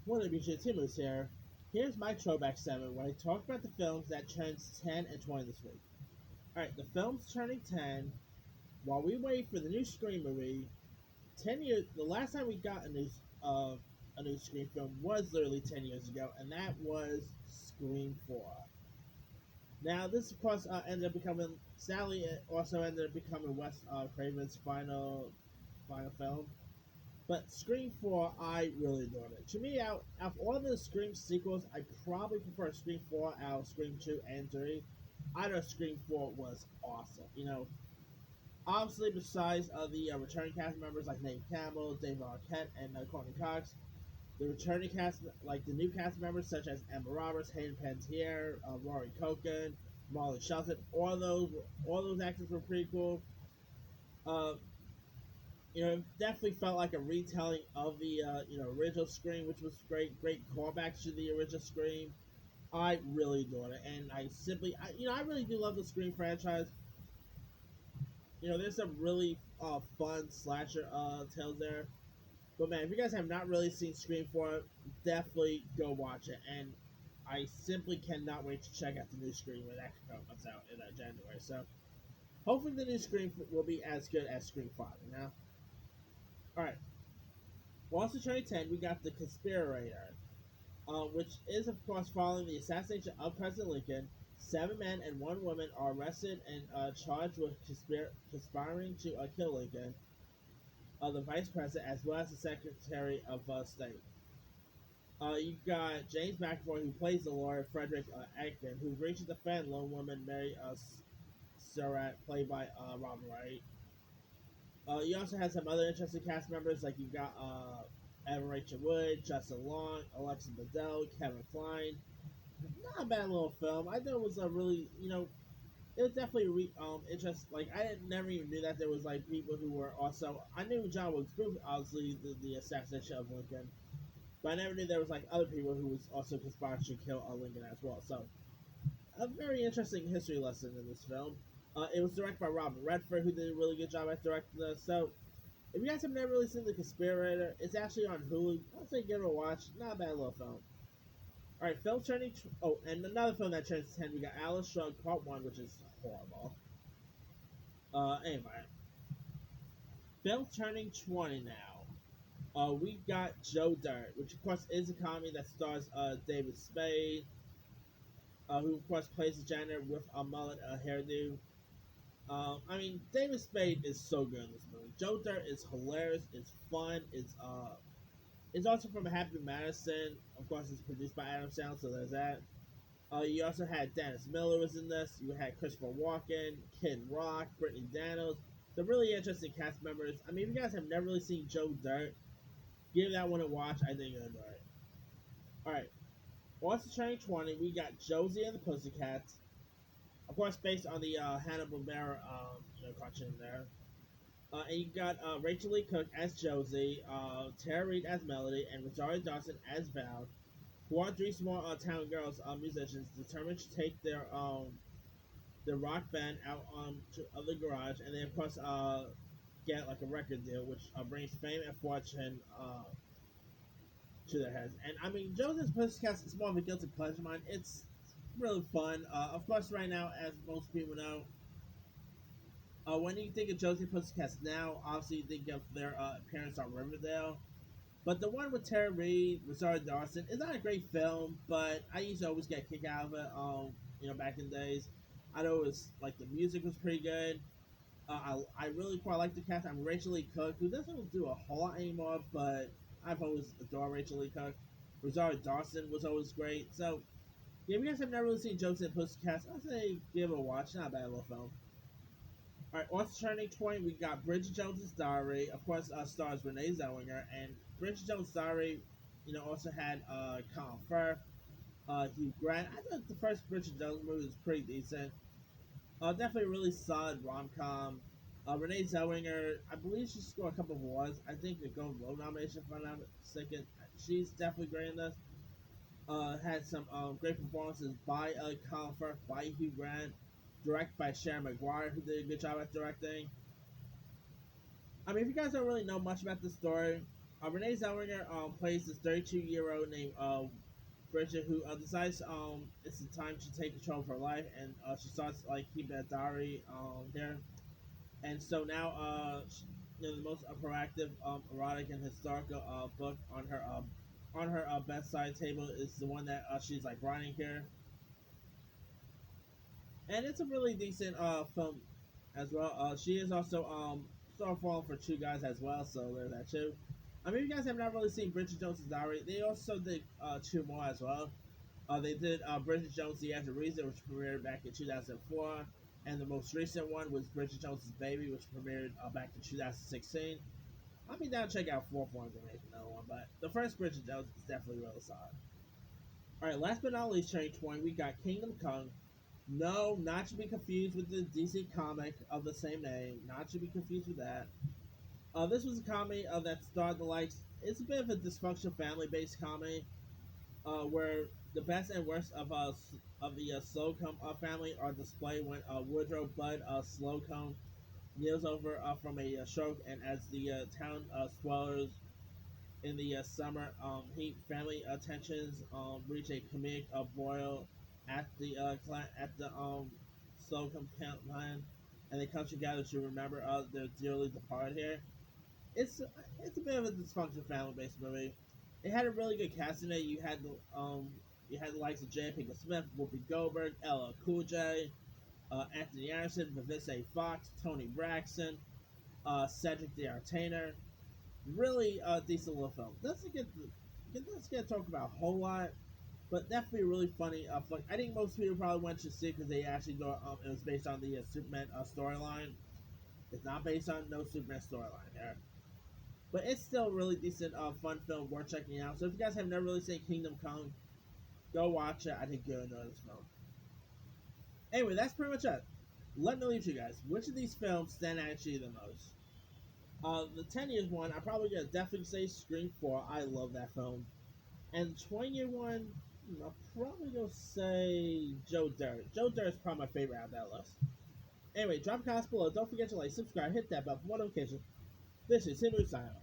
One of the Bridget Timmons here. Here's my throwback segment where I talk about the films that turned 10 and 20 this week. Alright, the film's turning 10. While we wait for the new Scream movie, 10 years, the last time we got a new Scream film was literally 10 years ago, and that was Scream 4. Now, this of course ended up becoming, sadly, it also ended up becoming Wes Craven's final film. But Scream 4, I really adored it. To me, out of all the Scream sequels, I probably prefer Scream 4 out of Scream 2 and 3. I know Scream 4 was awesome. Obviously, besides the returning cast members like Nate Campbell, Dave Arquette, and Courtney Cox, the returning cast, like the new cast members such as Emma Roberts, Hayden Panettiere, Rory Culkin, Molly Shelton, all those actors were pretty cool. Uh, it definitely felt like a retelling of the original Scream, which was great. Great callbacks to the original Scream. I really adored it, and I really do love the Scream franchise. There's some really fun slasher tales there. But man, if you guys have not really seen Scream 4, definitely go watch it. And I simply cannot wait to check out the new Scream when that comes out in January. So hopefully the new Scream will be as good as Scream 5. Alright, well, also turning 10, we got the Conspirator, which is, of course, following the assassination of President Lincoln. 7 men and 1 woman are arrested and charged with conspiring to kill Lincoln, the vice president, as well as the secretary of state. You got James McAvoy, who plays the lawyer Frederick Aikman, who agrees to defend lone woman Mary Surratt, played by Robin Wright. You also have some other interesting cast members, like you got Evan Rachel Wood, Justin Long, Alexa Bedell, Kevin Kline. Not a bad little film. I thought it was a really, it was definitely interesting. Like I never even knew that there was like people who were also. I knew John Wilkes Booth, obviously the assassination of Lincoln, but I never knew there was like other people who was also conspiring to kill Lincoln as well. So a very interesting history lesson in this film. It was directed by Robert Redford, who did a really good job at directing this. So if you guys have never really seen The Conspirator, it's actually on Hulu. I'd say give it a watch. Not a bad little film. All right, film turning. And another film that turns 10, we got Alice Shrugged Part 1, which is horrible. Anyway, film turning 20 now. We got Joe Dirt, which of course is a comedy that stars David Spade, who of course plays the janitor with a mullet, a hairdo. David Spade is so good in this movie. Joe Dirt is hilarious. It's fun. It's also from Happy Madison. Of course, it's produced by Adam Sandler, so there's that. You also had Dennis Miller was in this. You had Christopher Walken, Kid Rock, Brittany Daniels. Some really interesting cast members. If you guys have never really seen Joe Dirt, give that one a watch. I think you'll enjoy it. Alright. Also turning 20, we got Josie and the Pussycats. Of course, based on the Hanna-Barbera cartoon there. And you got Rachel Lee Cook as Josie, Tara Reid as Melody, and Rosario Dawson as Val, who are 3 small town girls, musicians, determined to take their rock band out of the garage, and they of course get like a record deal, which brings fame and fortune to their heads. And Josie's Pussycats is more of a guilty pleasure of mine. It's really fun. Of course, right now, as most people know, when you think of Josie Pussycats now, obviously you think of their appearance on Riverdale. But the one with Tara Reid, Rosario Dawson, is not a great film, but I used to always get a kick out of it. Back in the days, I know it was like the music was pretty good. I really quite like the cast. Rachel Lee Cook, who doesn't do a whole lot anymore, but I've always adored Rachel Lee Cook. Rosario Dawson was always great. So, yeah, if you guys have never really seen Josie and Pussycats, I'd say give it a watch. Not a bad little film. Alright, also turning 20, we got Bridget Jones's Diary. Of course, stars Renee Zellweger. And Bridget Jones' Diary, also had Colin Firth, Hugh Grant. I thought the first Bridget Jones movie was pretty decent. Definitely a really solid rom-com. Renee Zellweger, I believe she scored a couple of awards. I think the Golden Globe nomination, if I'm not mistaken. She's definitely great in this. Had some great performances by Colin Firth, by Hugh Grant, directed by Sharon McGuire, who did a good job at directing. If you guys don't really know much about the story, Renee Zellweger plays this 32-year-old named Bridget who decides it's the time to take control of her life, and she starts like keeping a diary there. And so now the most proactive erotic and historical book on her bedside table is the one that she's like writing here, and it's a really decent film as well. She is also star falling for two guys as well, so there's that too. I mean, if you guys have not really seen Bridget Jones' Diary, they also did two more as well. They did Bridget Jones' The Edge of Reason, which premiered back in 2004, and the most recent one was Bridget Jones' Baby, which premiered back in 2016. I'll be down to check out fourth one to make another one, but the first Bridget Jones is definitely really solid. All right, last but not least, turning 20, we got Kingdom Come. No, not to be confused with the DC comic of the same name. Not to be confused with that. This was a comedy that starred the likes. It's a bit of a dysfunctional family-based comedy where the best and worst of the Slocum family are displayed when Woodrow Bud Slocum kneels over from a stroke, and as the town swells in the summer heat, family tensions reach a comedic boil at the Slocum campline, and they come together to remember their dearly departed here. It's it's a bit of a dysfunctional family-based movie. It had a really good cast in it. You had the likes of J. Pinkett Smith, Whoopi Goldberg, Ella Cool J, Anthony Anderson, Vivica Fox, Tony Braxton, Cedric the Entertainer. Really decent little film. Doesn't get to talk about a whole lot, but definitely really funny. I think most people probably went to see it because they actually know it was based on the Superman storyline. It's not based on no Superman storyline there. But it's still a really decent, fun film worth checking out. So if you guys have never really seen Kingdom Come, go watch it. I think you'll enjoy this film. Anyway, that's pretty much it. Let me leave you guys. Which of these films stand out to you the most? The 10 years one, I'm probably gonna definitely say Scream 4. I love that film. And the 20-year one, I'll probably gonna say Joe Dirt. Joe Dirt is probably my favorite out of that list. Anyway, drop a comment below. Don't forget to like, subscribe, hit that bell for more notifications. This is Him signing off.